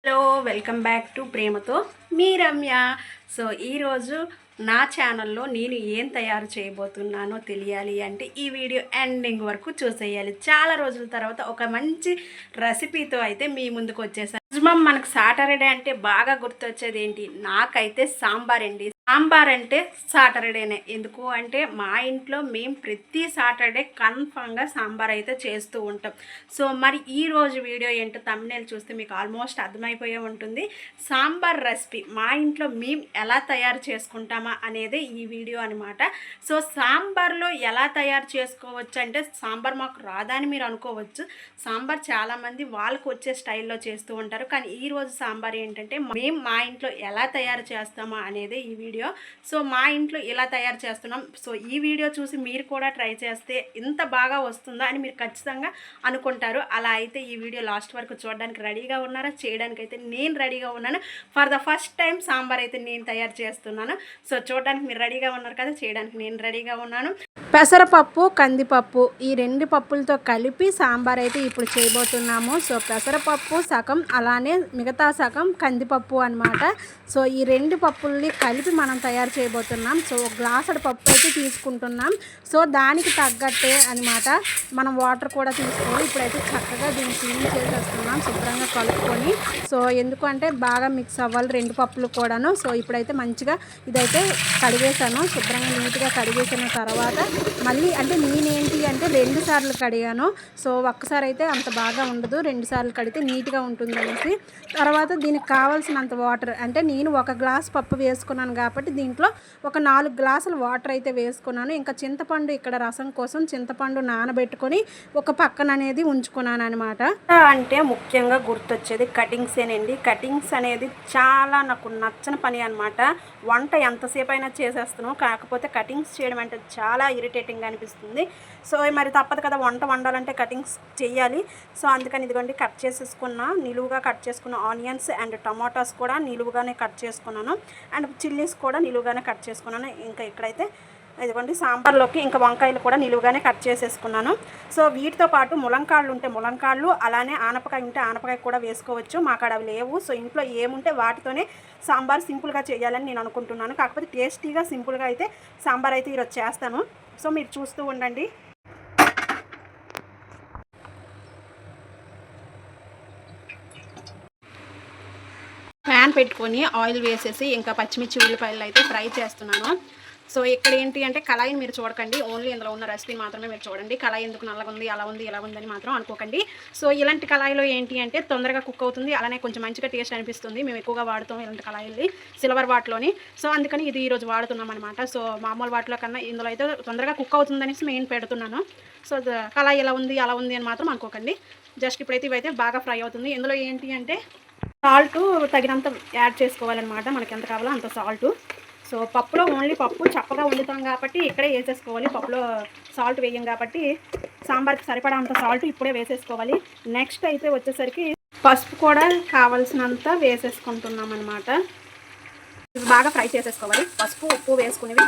Hello welcome back to ప్రేమతో మీ Ramya. So ఈరోజు నా ఛానల్లో నేను ఏం తయారు చేయబోతున్నానో తెలియాలి అంటే ఈ వీడియో ఎండింగ్ వరకు చూసేయాలి. చాలా రోజుల తర్వాత ఒక మంచి రెసిపీతో అయితే మీ ముందుకు వచ్చేసాను. మ్యాక్సిమం మనకు సాటర్డే అంటే బాగా గుర్తొచ్చేది ఏంటి? నాకైతే సాంబార్ అండి. సాంబార్ అంటే సాటర్డేనే. ఎందుకు అంటే మా ఇంట్లో మేము ప్రతి సాటర్డే కన్ఫామ్గా సాంబార్ అయితే చేస్తూ ఉంటాం. సో మరి ఈరోజు వీడియో ఏంటో తమ్మునేలు చూస్తే మీకు ఆల్మోస్ట్ అర్థమైపోయే ఉంటుంది. సాంబార్ రెసిపీ మా ఇంట్లో మేము ఎలా తయారు చేసుకుంటామా అనేది ఈ వీడియో అనమాట. సో సాంబార్లో ఎలా తయారు చేసుకోవచ్చు అంటే సాంబార్ మాకు రాదని మీరు అనుకోవచ్చు. సాంబార్ చాలామంది వాళ్ళకు వచ్చే స్టైల్లో చేస్తూ ఉంటారు. కానీ ఈరోజు సాంబార్ ఏంటంటే మేము మా ఇంట్లో ఎలా తయారు చేస్తామా అనేది ఈ వీడియో. సో మా ఇంట్లో ఇలా తయారు చేస్తున్నాం. సో ఈ వీడియో చూసి మీరు కూడా ట్రై చేస్తే ఇంత బాగా వస్తుందా అని మీరు ఖచ్చితంగా అనుకుంటారు. అలా అయితే ఈ వీడియో లాస్ట్ వరకు చూడడానికి రెడీగా ఉన్నారా? చేయడానికి అయితే నేను రెడీగా ఉన్నాను. For the first time sambar అయితే నేను తయారు చేస్తున్నాను. సో చూడడానికి మీరు రెడీగా ఉన్నారు కదా, చేయడానికి నేను రెడీగా ఉన్నాను. పెసరపప్పు, కందిపప్పు ఈ రెండు పప్పులతో కలిపి సాంబార్ అయితే ఇప్పుడు చేయబోతున్నాము. సో పెసరపప్పు సగం, అలానే మిగతా సగం కందిపప్పు అనమాట. సో ఈ రెండు పప్పుల్ని కలిపి మనం తయారు చేయబోతున్నాం. సో ఒక గ్లాసుడు పప్పు అయితే తీసుకుంటున్నాం. సో దానికి తగ్గట్టే అనమాట మనం వాటర్ కూడా తీసుకొని ఇప్పుడైతే చక్కగా దీన్ని క్లీన్ చేసేస్తున్నాం, శుభ్రంగా కలుపుకొని. సో ఎందుకంటే బాగా మిక్స్ అవ్వాలి రెండు పప్పులు కూడాను. సో ఇప్పుడైతే మంచిగా ఇదైతే కడిగేసాను, శుభ్రంగా నీట్గా కడిగేసిన తర్వాత మళ్ళీ అంటే నేనేంటి అంటే 2 సార్లు కడిగాను. సో ఒక్కసారి అయితే అంత బాగా ఉండదు, 2 సార్లు కడిగితే నీట్గా ఉంటుంది అనేసి. తర్వాత దీనికి కావాల్సినంత వాటర్ అంటే నేను 1 గ్లాస్ పప్పు వేసుకున్నాను కాబట్టి దీంట్లో ఒక 4 గ్లాసులు వాటర్ అయితే వేసుకున్నాను. ఇంకా చింతపండు ఇక్కడ రసం కోసం చింతపండు నానబెట్టుకొని ఒక పక్కన అనేది ఉంచుకున్నాను అనమాట. అంటే ముఖ్యంగా గుర్తొచ్చేది కటింగ్సేనండి. కటింగ్స్ అనేది చాలా నాకు నచ్చని పని అనమాట. వంట ఎంతసేపు అయినా చేసేస్తున్నాను, కాకపోతే కటింగ్స్ చేయడం అంటే చాలా ఇరిటేటింగ్గా అనిపిస్తుంది. సో మరి తప్పదు కదా, వంట వండాలంటే కటింగ్స్ చేయాలి. సో అందుకని ఇదిగోండి కట్ చేసేసుకున్న నిలువుగా కట్ చేసుకున్న ఆనియన్స్ అండ్ టమాటాస్ కూడా నిలువుగానే కట్ చేసుకున్నాను, అండ్ చిల్లీస్ కూడా నిలువుగానే కట్ చేసుకున్నాను. ఇంకా ఇక్కడైతే ఇదిగోండి సాంబార్లోకి ఇంకా వంకాయలు కూడా నిలువుగానే కట్ చేసేసుకున్నాను. సో వీటితో పాటు ములంకాళ్ళు ఉంటే ములంకాళ్ళు, అలానే ఆనపకాయ ఉంటే ఆనపకాయ కూడా వేసుకోవచ్చు. మాకు అవి లేవు. సో ఇంట్లో ఏముంటే వాటితోనే సాంబార్ సింపుల్గా చేయాలని నేను అనుకుంటున్నాను. కాకపోతే టేస్టీగా సింపుల్గా అయితే సాంబార్ అయితే ఈరోజు చేస్తాను. సో మీరు చూస్తూ ఉండండి. ప్యాన్ పెట్టుకొని ఆయిల్ వేసేసి ఇంకా పచ్చిమిర్చి ఉల్లిపాయలు అయితే ఫ్రై చేస్తున్నాను. సో ఇక్కడ ఏంటి అంటే కళాయిని మీరు చూడకండి, ఓన్లీ ఇందులో ఉన్న రెసిపీని మాత్రమే మీరు చూడండి. కళాయి ఎందుకు నల్లగా ఉంది, అలా ఉంది, ఇలా ఉందని మాత్రం అనుకోకండి. సో ఇలాంటి కళాయిలో ఏంటి అంటే తొందరగా కుక్ అవుతుంది, అలానే కొంచెం మంచిగా టేస్ట్ అనిపిస్తుంది. మేము ఎక్కువగా వాడుతాం ఇలాంటి కళాయిల్ని, సిల్వర్ వాటిలోని. సో అందుకని ఇది ఈరోజు వాడుతున్నాం అనమాట. సో మామూలు వాటిలో కన్నా ఇందులో అయితే తొందరగా కుక్ అవుతుందనేసి మెయిన్ పెడుతున్నాను. సో కళాయి ఎలా ఉంది, అలా ఉంది అని మాత్రం అనుకోకండి. జస్ట్ ఇప్పుడైతే ఇవైతే బాగా ఫ్రై అవుతుంది. ఇందులో ఏంటి అంటే సాల్ట్ తగినంత యాడ్ చేసుకోవాలన్నమాట, మనకి ఎంత కావాలో అంత సాల్టు. సో పప్పులో ఓన్లీ పప్పు చప్పగా వండుతాం కాబట్టి ఇక్కడే వేసేసుకోవాలి. పప్పులో సాల్ట్ వేయం కాబట్టి సాంబార్కి సరిపడా అంత సాల్ట్ ఇప్పుడే వేసేసుకోవాలి. నెక్స్ట్ అయితే వచ్చేసరికి పసుపు కూడా కావాల్సినంత వేసేసుకుంటున్నాం అనమాట. బాగా ఫ్రై చేసేసుకోవాలి. పసుపు ఉప్పు వేసుకునేవి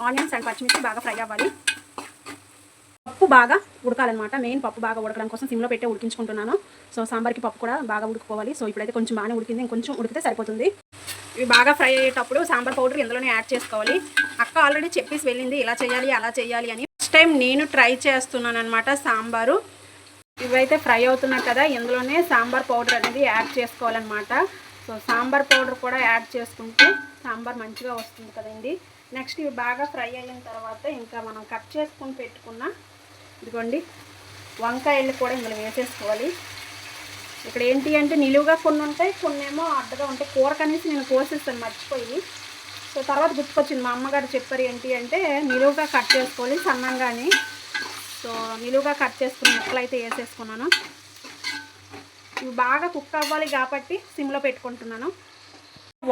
ఆనియన్స్ అండ్ పచ్చిమిర్చి బాగా ఫ్రై అవ్వాలి. పప్పు బాగా ఉడకాలన్నమాట. మెయిన్ పప్పు బాగా ఉడకడం కోసం సిమ్లో పెట్టి ఉడికించుకుంటున్నాను. సో సాంబార్కి పప్పు కూడా బాగా ఉడుకుకోవాలి. సో ఇప్పుడైతే కొంచెం బాగానే ఉడికింది, ఇంకొంచెం ఉడికితే సరిపోతుంది. ఇవి బాగా ఫ్రై అయ్యేటప్పుడు సాంబార్ పౌడర్ ఇందులోనే యాడ్ చేసుకోవాలి. అక్క ఆల్రెడీ చెప్పేసి వెళ్ళింది ఇలా చేయాలి అలా చేయాలి అని. ఫస్ట్ టైం నేను ట్రై చేస్తున్నాను అనమాట సాంబారు. ఇవైతే ఫ్రై అవుతున్నాయి కదా, ఇందులోనే సాంబార్ పౌడర్ అనేది యాడ్ చేసుకోవాలన్నమాట. సో సాంబార్ పౌడర్ కూడా యాడ్ చేసుకుంటే సాంబార్ మంచిగా వస్తుంది కదండి. నెక్స్ట్ ఇవి బాగా ఫ్రై అయిన తర్వాత ఇంకా మనం కట్ చేసుకుని పెట్టుకున్న ఇదిగోండి వంకాయలు కూడా ఇందులో వేసేసుకోవాలి. ఇక్కడ ఏంటి అంటే నిలువుగా కొన్ని ఉంటాయి, కొన్ని ఏమో అడ్డగా ఉంటాయి. కూరకనేసి నేను కోసేస్తాను మర్చిపోయి. సో తర్వాత గుర్తుకొచ్చింది, మా అమ్మగారు చెప్పారు ఏంటి అంటే నిలువుగా కట్ చేసుకోవాలి సన్నంగాని. సో నిలువుగా కట్ చేసుకున్న ముక్కలు అయితే వేసేసుకున్నాను. ఇవి బాగా కుక్ అవ్వాలి కాబట్టి సిమ్లో పెట్టుకుంటున్నాను.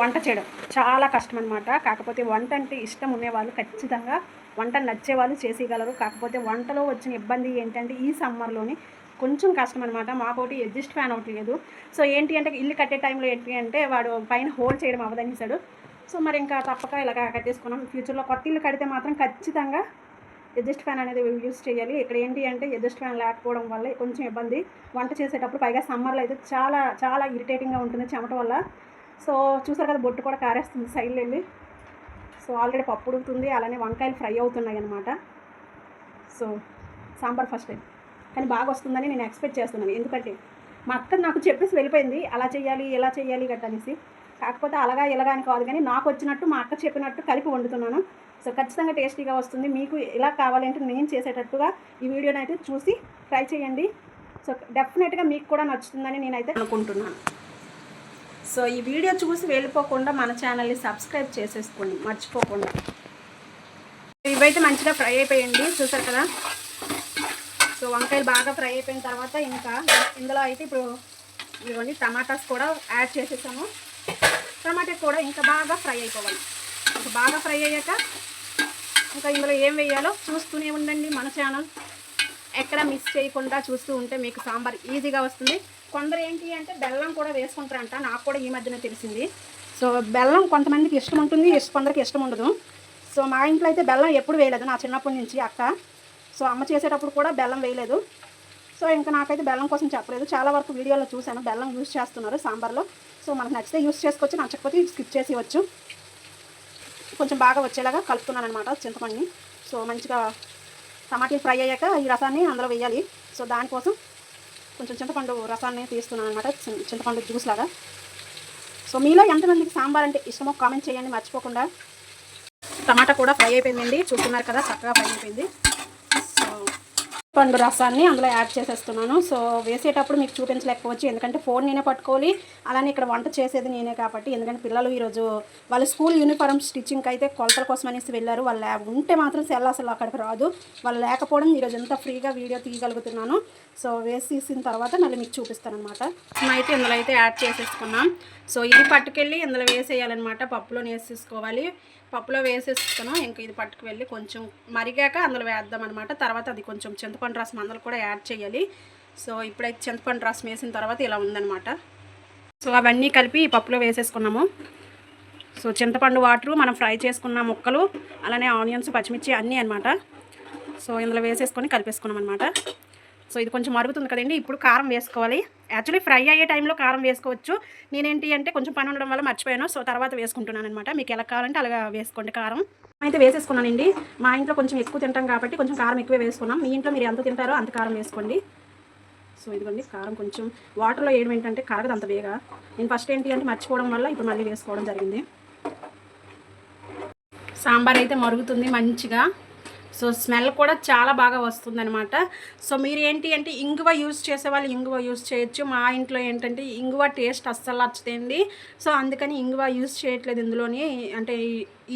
వంట చేయడం చాలా కష్టం అనమాట. కాకపోతే వంట అంటే ఇష్టం ఉండేవాళ్ళు ఖచ్చితంగా వంట నచ్చేవాళ్ళు చేసేయగలరు. కాకపోతే వంటలో వచ్చిన ఇబ్బంది ఏంటంటే ఈ సమ్మర్లోని కొంచెం కష్టం అనమాట. మాకోటి ఎగ్జిస్ట్ ఫ్యాన్ ఒకటి లేదు. సో ఏంటి అంటే ఇల్లు కట్టే టైంలో ఏంటి అంటే వాడు పైన హోల్ చేయడం అవదనిసాడు. సో మరి ఇంకా తప్పక ఇలాగ కట్టేసుకున్నాం. ఫ్యూచర్లో కొత్త ఇల్లు కడితే మాత్రం ఖచ్చితంగా ఎగ్జాస్ట్ ఫ్యాన్ అనేది యూజ్ చేయాలి. ఇక్కడ ఏంటి అంటే ఎగ్జాస్ట్ ఫ్యాన్ లేకపోవడం వల్ల కొంచెం ఇబ్బంది వంట చేసేటప్పుడు. పైగా సమ్మర్లో అయితే చాలా చాలా ఇరిటేటింగ్గా ఉంటుంది చెమట వల్ల. సో చూసారు కదా, బొట్టు కూడా కారేస్తుంది సైడ్లో వెళ్ళి. సో ఆల్రెడీ పప్పు ఉడుకుతుంది, అలానే వంకాయలు ఫ్రై అవుతున్నాయి అన్నమాట. సో సాంబార్ ఫస్ట్ టైం కానీ బాగా వస్తుందని నేను ఎక్స్పెక్ట్ చేస్తున్నాను. ఎందుకంటే మా అక్క నాకు చెప్పేసి వెళ్ళిపోయింది, అలా చేయాలి ఇలా చేయాలి గట్ట అనేసి. కాకపోతే అలాగా ఇలాగా అని కాదు, కానీ నాకు వచ్చినట్టు మా అక్క చెప్పినట్టు కలిపి వండుతున్నాను. సో ఖచ్చితంగా టేస్టీగా వస్తుంది. మీకు ఇలా కావాలంటే నేను చేసేటట్టుగా ఈ వీడియోని అయితే చూసి ట్రై చేయండి. సో డెఫినెట్గా మీకు కూడా నచ్చుతుందని నేనైతే అనుకుంటున్నాను. సో ఈ వీడియో చూసి వెళ్ళిపోకుండా మన ఛానల్ని సబ్స్క్రైబ్ చేసేసుకోండి మర్చిపోకుండా. ఇవైతే మంచిగా ఫ్రై అయిపోయింది, చూసారు కదా. సో వంకాయలు బాగా ఫ్రై అయిపోయిన తర్వాత ఇంకా ఇందులో అయితే ఇప్పుడు ఇవన్నీ టమాటాస్ కూడా యాడ్ చేసేసాము. టమాటా కూడా ఇంకా బాగా ఫ్రై అయిపోవాలి. ఇంకా బాగా ఫ్రై అయ్యాక ఇంకా ఇందులో ఏం వేయాలో చూస్తూనే ఉండండి. మన ఛానల్ ఎక్కడ మిస్ చేయకుండా చూస్తూ ఉంటే మీకు సాంబార్ ఈజీగా వస్తుంది. కొందరు ఏంటి అంటే బెల్లం కూడా వేసుకుంటారంట, నాకు కూడా ఈ మధ్యన తెలిసింది. సో బెల్లం కొంతమందికి ఇష్టం ఉంటుంది, కొందరికి ఇష్టం ఉండదు. సో మా ఇంట్లో అయితే బెల్లం ఎప్పుడు వేయలేదు నా చిన్నప్పటి నుంచి అక్క. సో అమ్మ చేసేటప్పుడు కూడా బెల్లం వేయలేదు. సో ఇంకా నాకైతే బెల్లం కోసం చెప్పలేదు. చాలా వరకు వీడియోలో చూశాను బెల్లం యూజ్ చేస్తున్నారు సాంబార్లో. సో మనకు నచ్చితే యూజ్ చేసుకోవచ్చు, నచ్చకపోతే స్కిప్ చేసేయచ్చు. కొంచెం బాగా వచ్చేలాగా కలుపుతున్నాను అనమాట చింతపండుని. సో మంచిగా టమాటాలు ఫ్రై అయ్యాక ఈ రసాన్ని అందులో వేయాలి. సో దానికోసం కొంచెం చింతపండు రసాన్ని తీస్తున్నాను అనమాట, చింతపండు జ్యూస్ లాగా. సో మీలో ఎంతమందికి సాంబార్ అంటే ఇష్టమో కామెంట్ చేయండి మర్చిపోకుండా. టమాటా కూడా ఫ్రై అయిపోయిందండి, చూస్తున్నారు కదా చక్కగా ఫ్రై అయిపోయింది. సో పండు రసాన్ని అందులో యాడ్ చేసేస్తున్నాను. సో వేసేటప్పుడు మీకు చూపించలేకపోవచ్చు, ఎందుకంటే ఫోన్ నేనే పట్టుకోవాలి, అలానే ఇక్కడ వంట చేసేది నేనే కాబట్టి. ఎందుకంటే పిల్లలు ఈరోజు వాళ్ళ స్కూల్ యూనిఫామ్ స్టిచ్చింగ్కి అయితే కొలతల కోసం అనేసి వెళ్ళారు. వాళ్ళు ఉంటే మాత్రం సెల్ అసలు అక్కడికి రాదు. వాళ్ళు లేకపోవడం ఈరోజు ఎంత ఫ్రీగా వీడియో తీయగలుగుతున్నాను. సో వేసేసిన తర్వాత మళ్ళీ మీకు చూపిస్తాను అనమాట. అయితే ఇందులో అయితే యాడ్ చేసేసుకున్నాం. సో ఇది పట్టుకెళ్ళి ఇందులో వేసేయాలన్నమాట, పప్పులో వేసేసుకోవాలి. పప్పులో వేసేసుకున్నాం. ఇంకా ఇది పట్టుకు వెళ్ళి కొంచెం మరిగాక అందులో వేద్దాం అనమాట. తర్వాత అది కొంచెం చింతపండు రసం అందులో కూడా యాడ్ చేయాలి. సో ఇప్పుడైతే చింతపండు రసం వేసిన తర్వాత ఇలా ఉందన్నమాట. సో అవన్నీ కలిపి ఈ పప్పులో వేసేసుకున్నాము. సో చింతపండు వాటరు, మనం ఫ్రై చేసుకున్న ముక్కలు, అలానే ఆనియన్స్, పచ్చిమిర్చి అన్నీ అనమాట. సో ఇందులో వేసేసుకొని కలిపేసుకున్నాం అనమాట. సో ఇది కొంచెం మరుగుతుంది కదండి, ఇప్పుడు కారం వేసుకోవాలి. యాక్చువల్లీ ఫ్రై అయ్యే టైంలో కారం వేసుకోవచ్చు. నేనేంటి అంటే కొంచెం పని ఉండడం వల్ల మర్చిపోయాను. సో తర్వాత వేసుకుంటున్నాను అనమాట. మీకు ఎలా కావాలంటే అలాగా వేసుకోండి. కారం అయితే వేసేసుకున్నానండి. మా ఇంట్లో కొంచెం ఎక్కువ తింటాం కాబట్టి కొంచెం కారం ఎక్కువే వేసుకున్నాం. మీ ఇంట్లో మీరు ఎంత తింటారో అంత కారం వేసుకోండి. సో ఇదిగోండి కారం కొంచెం వాటర్లో వేయడం ఏంటంటే కరగదు అంత వేగా. నేను ఫస్ట్ ఏంటి అంటే మర్చిపోవడం వల్ల ఇప్పుడు మళ్ళీ వేసుకోవడం జరిగింది. సాంబార్ అయితే మరుగుతుంది మంచిగా. సో స్మెల్ కూడా చాలా బాగా వస్తుందన్నమాట. సో మీరు ఏంటి అంటే ఇంగువ యూజ్ చేసేవాళ్ళు ఇంగువ యూజ్ చేయొచ్చు. మా ఇంట్లో ఏంటంటే ఇంగువ టేస్ట్ అస్సలు నచ్చుతుంది. సో అందుకని ఇంగువ యూజ్ చేయట్లేదు ఇందులోని, అంటే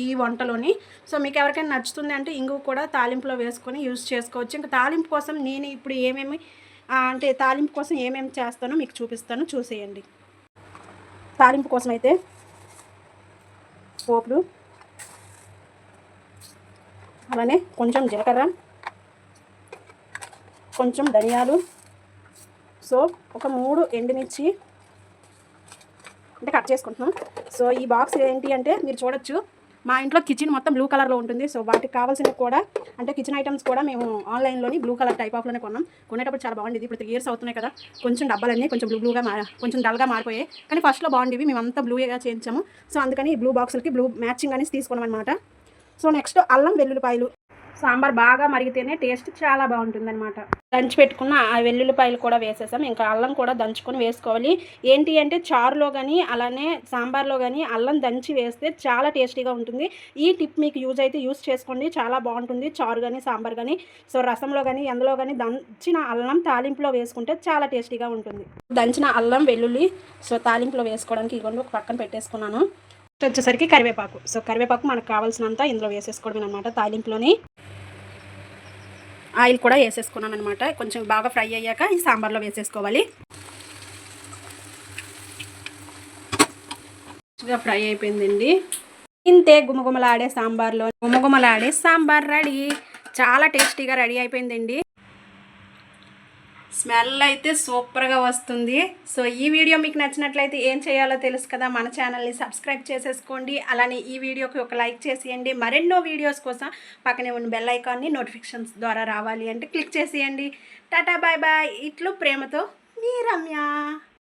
ఈ వంటలోని. సో మీకు ఎవరికైనా నచ్చుతుంది అంటే ఇంగువ కూడా తాలింపులో వేసుకొని యూజ్ చేసుకోవచ్చు. ఇంకా తాలింపు కోసం నేను ఇప్పుడు ఏమేమి అంటే తాలింపు కోసం ఏమేమి చేస్తానో మీకు చూపిస్తాను, చూసేయండి. తాలింపు కోసం అయితే పోపులు, అలానే కొంచెం జీలకర్ర, కొంచెం ధనియాలు, సో ఒక 3 ఎండుమిర్చి అంటే కట్ చేసుకుంటున్నాం. సో ఈ బాక్స్ ఏంటి అంటే మీరు చూడొచ్చు, మా ఇంట్లో కిచెన్ మొత్తం బ్లూ కలర్లో ఉంటుంది. సో వాటికి కావాల్సినవి కూడా అంటే కిచెన్ ఐటమ్స్ కూడా మేము ఆన్లైన్లోని బ్లూ కలర్ టైప్ ఆఫ్లోనే కొన్నాం. కొనేటప్పుడు చాలా బాగుండేది. ఇప్పుడు 3 ఇయర్స్ అవుతున్నాయి కదా, కొంచెం డబ్బాలన్నీ కొంచెం బ్లూగా కొంచెం డల్గా మారిపోయాయి. కానీ ఫస్ట్లో బాగుండేవి, మేమంతా బ్లూగా చేయించాము. సో అందుకని బ్లూ బాక్సులకి బ్లూ మ్యాచింగ్ అనేసి తీసుకున్నాం అనమాట. సో నెక్స్ట్ అల్లం వెల్లుల్లిపాయలు. సాంబార్ బాగా మరిగితేనే టేస్ట్ చాలా బాగుంటుందన్నమాట. దంచి పెట్టుకున్న ఆ వెల్లుల్లిపాయలు కూడా వేసేసాం. ఇంకా అల్లం కూడా దంచుకొని వేసుకోవాలి. ఏంటి అంటే చారులో కానీ అలానే సాంబార్లో కానీ అల్లం దంచి వేస్తే చాలా టేస్టీగా ఉంటుంది. ఈ టిప్ మీకు యూజ్ చేసుకోండి, చాలా బాగుంటుంది. చారు కానీ సాంబార్ కానీ, సో రసంలో కానీ ఎందులో కానీ దంచిన అల్లం తాలింపులో వేసుకుంటే చాలా టేస్టీగా ఉంటుంది. దంచిన అల్లం వెల్లుల్లి సో తాలింపులో వేసుకోవడానికి ఇవ్వండి ఒక పక్కన పెట్టేసుకున్నాను. వచ్చేసరికి కరివేపాకు. సో కరివేపాకు మనకు కావాల్సినంత ఇందులో వేసేసుకోవడం అనమాట. తాలింపులోని ఆయిల్ కూడా వేసేసుకున్నాను అనమాట. కొంచెం బాగా ఫ్రై అయ్యాక ఈ సాంబార్లో వేసేసుకోవాలి. ఫ్రై అయిపోయిందండి. ఇంతే గుమగుమలాడే సాంబార్లో సాంబార్ రెడీ. చాలా టేస్టీగా రెడీ అయిపోయిందండి. స్మెల్ అయితే సూపర్గా వస్తుంది. సో ఈ వీడియో మీకు నచ్చినట్లయితే ఏం చేయాలో తెలుసు కదా, మన ఛానల్ని సబ్స్క్రైబ్ చేసేసుకోండి. అలానే ఈ వీడియోకి ఒక లైక్ చేసేయండి. మరెన్నో వీడియోస్ కోసం పక్కనే ఉన్న బెల్ ఐకాన్ని నోటిఫికేషన్స్ ద్వారా రావాలి అంటే క్లిక్ చేసేయండి. Ta-ta bye bye. ఇట్లు ప్రేమతో మీ రమ్య.